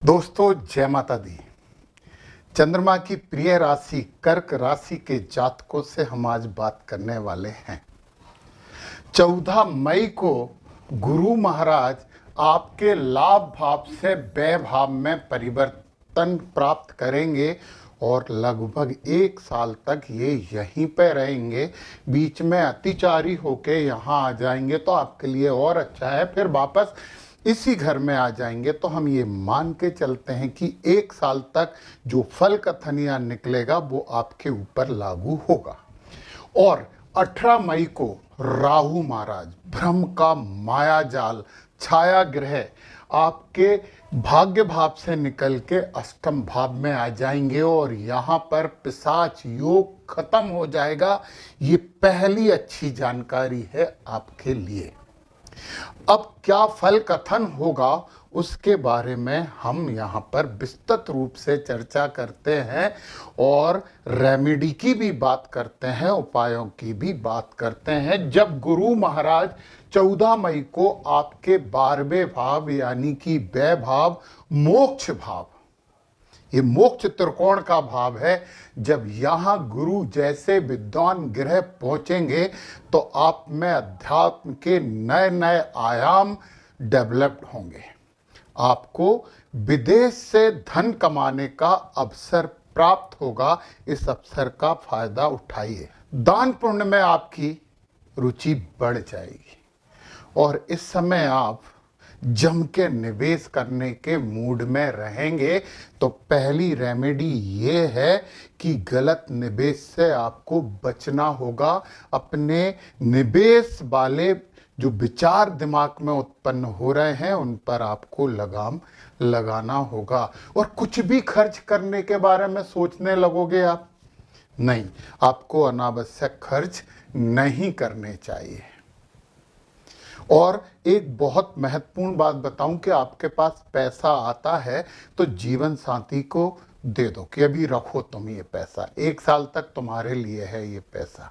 दोस्तों जय माता दी। चंद्रमा की प्रिय राशि कर्क राशि के जातकों से हम आज बात करने वाले हैं। 14 मई को गुरु महाराज आपके लाभ भाव से व्यय भाव में परिवर्तन प्राप्त करेंगे और लगभग 1 साल तक ये यहीं पे रहेंगे। बीच में अतिचारी होके यहाँ आ जाएंगे तो आपके लिए और अच्छा है, फिर वापस इसी घर में आ जाएंगे। तो हम ये मान के चलते हैं कि 1 साल तक जो फल कथनियाँ निकलेगा वो आपके ऊपर लागू होगा। और 18 मई को राहु महाराज भ्रम का माया जाल छाया ग्रह आपके भाग्य भाव से निकल के अष्टम भाव में आ जाएंगे और यहाँ पर पिशाच योग खत्म हो जाएगा। ये पहली अच्छी जानकारी है आपके लिए। अब क्या फल कथन होगा उसके बारे में हम यहाँ पर विस्तृत रूप से चर्चा करते हैं और रेमेडी की भी बात करते हैं, उपायों की भी बात करते हैं। जब गुरु महाराज 14 मई को आपके 12वें भाव यानी कि व्यय भाव, मोक्ष भाव, ये मोक्ष त्रिकोण का भाव है, जब यहाँ गुरु जैसे विद्वान ग्रह पहुंचेंगे तो आप में अध्यात्म के नए नए आयाम डेवलप्ड होंगे। आपको विदेश से धन कमाने का अवसर प्राप्त होगा। इस अवसर का फायदा उठाइए। दान पुण्य में आपकी रुचि बढ़ जाएगी और इस समय आप जम के निवेश करने के मूड में रहेंगे। तो पहली रेमेडी ये है कि गलत निवेश से आपको बचना होगा। अपने निवेश वाले जो विचार दिमाग में उत्पन्न हो रहे हैं उन पर आपको लगाम लगाना होगा। और कुछ भी खर्च करने के बारे में सोचने लगोगे आप, नहीं, आपको अनावश्यक खर्च नहीं करने चाहिए। और एक बहुत महत्वपूर्ण बात बताऊं कि आपके पास पैसा आता है तो जीवन साथी को दे दो कि अभी रखो तुम ये पैसा, 1 साल तक तुम्हारे लिए है ये पैसा।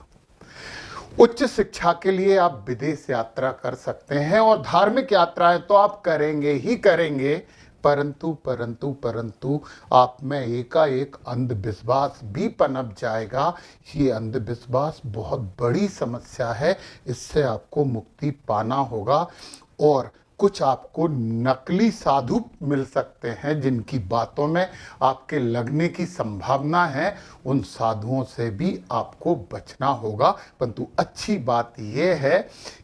उच्च शिक्षा के लिए आप विदेश यात्रा कर सकते हैं और धार्मिक यात्राएं तो आप करेंगे ही करेंगे, परंतु आप में एकाएक अंधविश्वास भी पनप जाएगा। ये अंधविश्वास बहुत बड़ी समस्या है, इससे आपको मुक्ति पाना होगा। और कुछ आपको नकली साधु मिल सकते हैं जिनकी बातों में आपके लगने की संभावना है, उन साधुओं से भी आपको बचना होगा। परंतु अच्छी बात यह है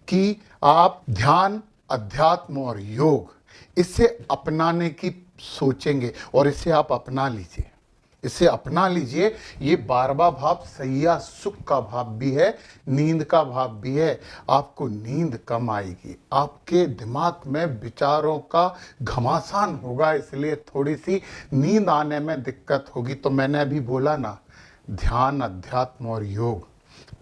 कि आप ध्यान, अध्यात्म और योग इसे अपनाने की सोचेंगे और इसे आप अपना लीजिए, इसे अपना लीजिए। ये 12वां भाव सैया सुख का भाव भी है, नींद का भाव भी है। आपको नींद कम आएगी, आपके दिमाग में विचारों का घमासान होगा, इसलिए थोड़ी सी नींद आने में दिक्कत होगी। तो मैंने अभी बोला ना, ध्यान, अध्यात्म और योग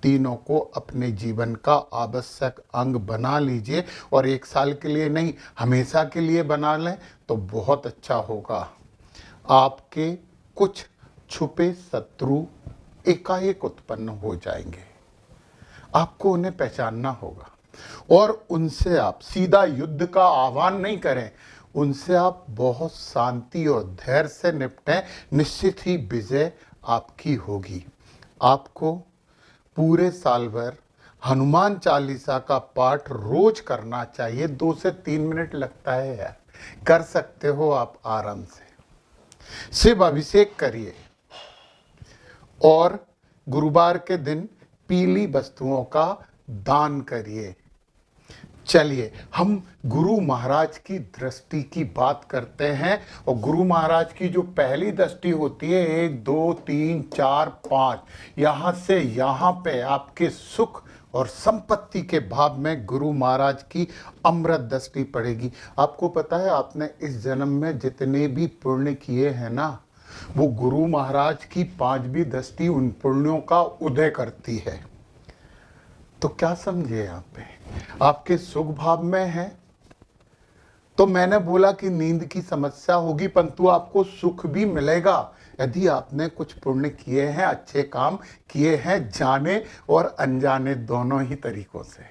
तीनों को अपने जीवन का आवश्यक अंग बना लीजिए। और 1 साल के लिए नहीं, हमेशा के लिए बना लें तो बहुत अच्छा होगा। आपके कुछ छुपे शत्रु एकाएक उत्पन्न हो जाएंगे, आपको उन्हें पहचानना होगा और उनसे आप सीधा युद्ध का आह्वान नहीं करें, उनसे आप बहुत शांति और धैर्य से निपटें। निश्चित ही विजय आपकी होगी। आपको पूरे साल भर हनुमान चालीसा का पाठ रोज करना चाहिए। 2 से 3 मिनट लगता है यार, कर सकते हो आप आराम से। शिव अभिषेक करिए और गुरुवार के दिन पीली वस्तुओं का दान करिए। चलिए हम गुरु महाराज की दृष्टि की बात करते हैं। और गुरु महाराज की जो पहली दृष्टि होती है, 1 2 3 4 5, यहाँ से यहाँ पे आपके सुख और संपत्ति के भाव में गुरु महाराज की अमृत दृष्टि पड़ेगी। आपको पता है, आपने इस जन्म में जितने भी पुण्य किए हैं ना, वो गुरु महाराज की 5वीं दृष्टि उन पुण्यों का उदय करती है। तो क्या समझे, यहाँ पे आपके सुख भाव में है। तो मैंने बोला कि नींद की समस्या होगी, परंतु आपको सुख भी मिलेगा यदि आपने कुछ पुण्य किए हैं, अच्छे काम किए हैं, जाने और अनजाने दोनों ही तरीकों से।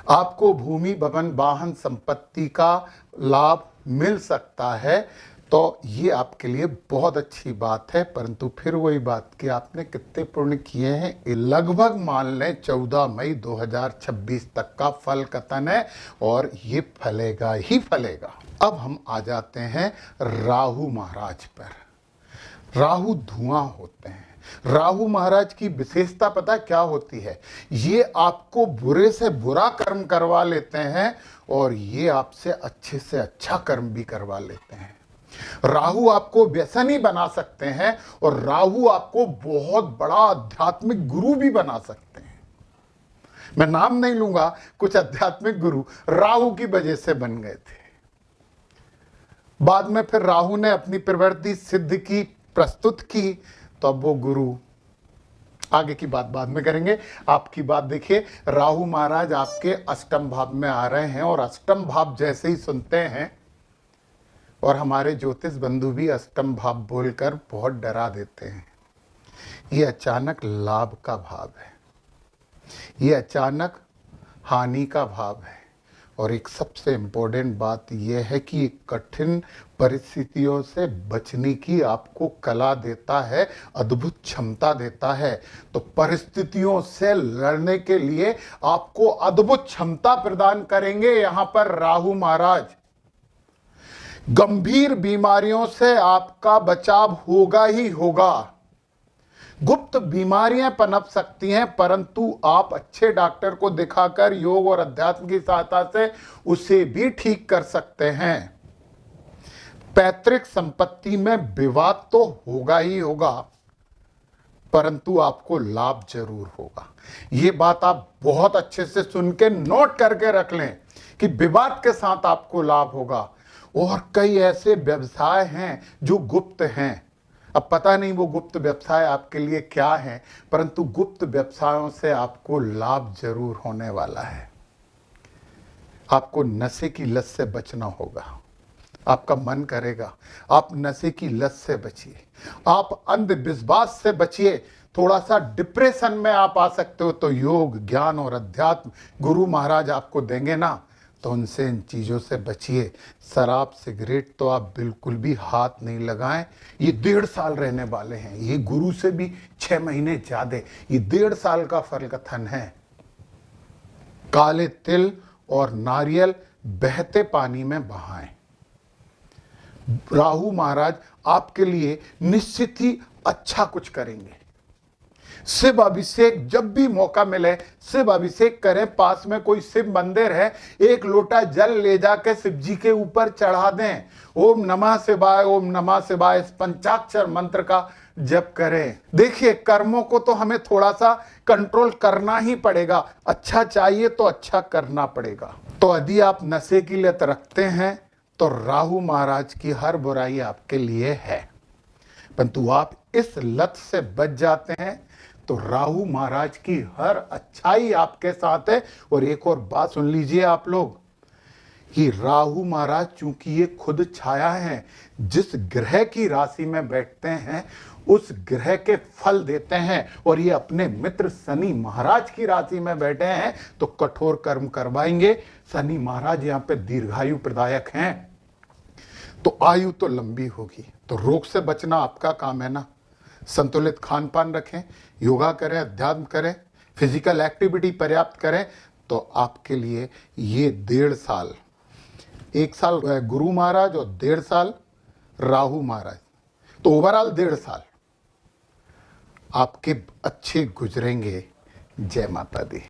आपको भूमि, भवन, वाहन, संपत्ति का लाभ मिल सकता है, तो ये आपके लिए बहुत अच्छी बात है। परंतु फिर वही बात कि आपने कितने पुण्य किए हैं, ये लगभग मान लें 14 मई 2026 तक का फल कथन है और ये फलेगा ही फलेगा। अब हम आ जाते हैं राहु महाराज पर। राहु धुआं होते हैं। राहु महाराज की विशेषता पता क्या होती है? ये आपको बुरे से बुरा कर्म करवा लेते हैं और ये आपसे अच्छे से अच्छा कर्म भी करवा लेते हैं। राहु आपको व्यसनी बना सकते हैं और राहु आपको बहुत बड़ा आध्यात्मिक गुरु भी बना सकते हैं। मैं नाम नहीं लूंगा, कुछ आध्यात्मिक गुरु राहु की वजह से बन गए थे। बाद में फिर राहु ने अपनी प्रवृत्ति सिद्ध की, प्रस्तुत की, तो अब वो गुरु, आगे की बात बाद में करेंगे। आपकी बात देखिए, राहु महाराज आपके अष्टम भाव में आ रहे हैं और अष्टम भाव जैसे ही सुनते हैं, और हमारे ज्योतिष बंधु भी अष्टम भाव बोलकर बहुत डरा देते हैं, ये अचानक लाभ का भाव है, ये अचानक हानि का भाव है। और एक सबसे इम्पोर्टेंट बात यह है कि कठिन परिस्थितियों से बचने की आपको कला देता है, अद्भुत क्षमता देता है। तो परिस्थितियों से लड़ने के लिए आपको अद्भुत क्षमता प्रदान करेंगे यहां पर राहु महाराज। गंभीर बीमारियों से आपका बचाव होगा ही होगा। गुप्त बीमारियां पनप सकती हैं, परंतु आप अच्छे डॉक्टर को दिखाकर योग और अध्यात्म की सहायता से उसे भी ठीक कर सकते हैं। पैतृक संपत्ति में विवाद तो होगा ही होगा, परंतु आपको लाभ जरूर होगा। ये बात आप बहुत अच्छे से सुन के नोट करके रख लें कि विवाद के साथ आपको लाभ होगा। और कई ऐसे व्यवसाय हैं जो गुप्त हैं, अब पता नहीं वो गुप्त व्यवसाय आपके लिए क्या है, परंतु गुप्त व्यवसायों से आपको लाभ जरूर होने वाला है। आपको नशे की लत से बचना होगा। आपका मन करेगा आप नशे की लत से बचिए, आप अंधविश्वास से बचिए। थोड़ा सा डिप्रेशन में आप आ सकते हो, तो योग, ज्ञान और अध्यात्म गुरु महाराज आपको देंगे ना, तो उनसे, इन चीज़ों से बचिए। शराब, सिगरेट तो आप बिल्कुल भी हाथ नहीं लगाएं। ये 1.5 साल रहने वाले हैं, ये गुरु से भी 6 महीने ज़्यादा, ये 1.5 साल का फल कथन है। काले तिल और नारियल बहते पानी में बहाएं। राहु महाराज आपके लिए निश्चित ही अच्छा कुछ करेंगे। शिव अभिषेक जब भी मौका मिले शिव अभिषेक करें। पास में कोई शिव मंदिर है, 1 लोटा जल ले जाकर शिव जी के ऊपर चढ़ा दें। ओम नमः शिवाय, ओम नमः शिवाय, इस पंचाक्षर मंत्र का जप करें। देखिए, कर्मों को तो हमें थोड़ा सा कंट्रोल करना ही पड़ेगा। अच्छा चाहिए तो अच्छा करना पड़ेगा। तो यदि आप नशे की लत रखते हैं तो राहु महाराज की हर बुराई आपके लिए है, परंतु आप इस लत से बच जाते हैं तो राहु महाराज की हर अच्छाई आपके साथ है। और एक और बात सुन लीजिए आप लोग, कि राहु महाराज चूंकि ये खुद छाया है, जिस ग्रह की राशि में बैठते हैं उस ग्रह के फल देते हैं। और ये अपने मित्र शनि महाराज की राशि में बैठे हैं तो कठोर कर्म करवाएंगे। शनि महाराज यहाँ पे दीर्घायु प्रदायक हैं, तो आयु तो लंबी होगी। तो रोग से बचना आपका काम है ना। संतुलित खान पान रखें, योगा करें, अध्यात्म करें, फिजिकल एक्टिविटी पर्याप्त करें, तो आपके लिए ये 1.5 साल, 1 साल गुरु महाराज और 1.5 साल राहु महाराज, तो ओवरऑल 1.5 साल आपके अच्छे गुजरेंगे। जय माता दी।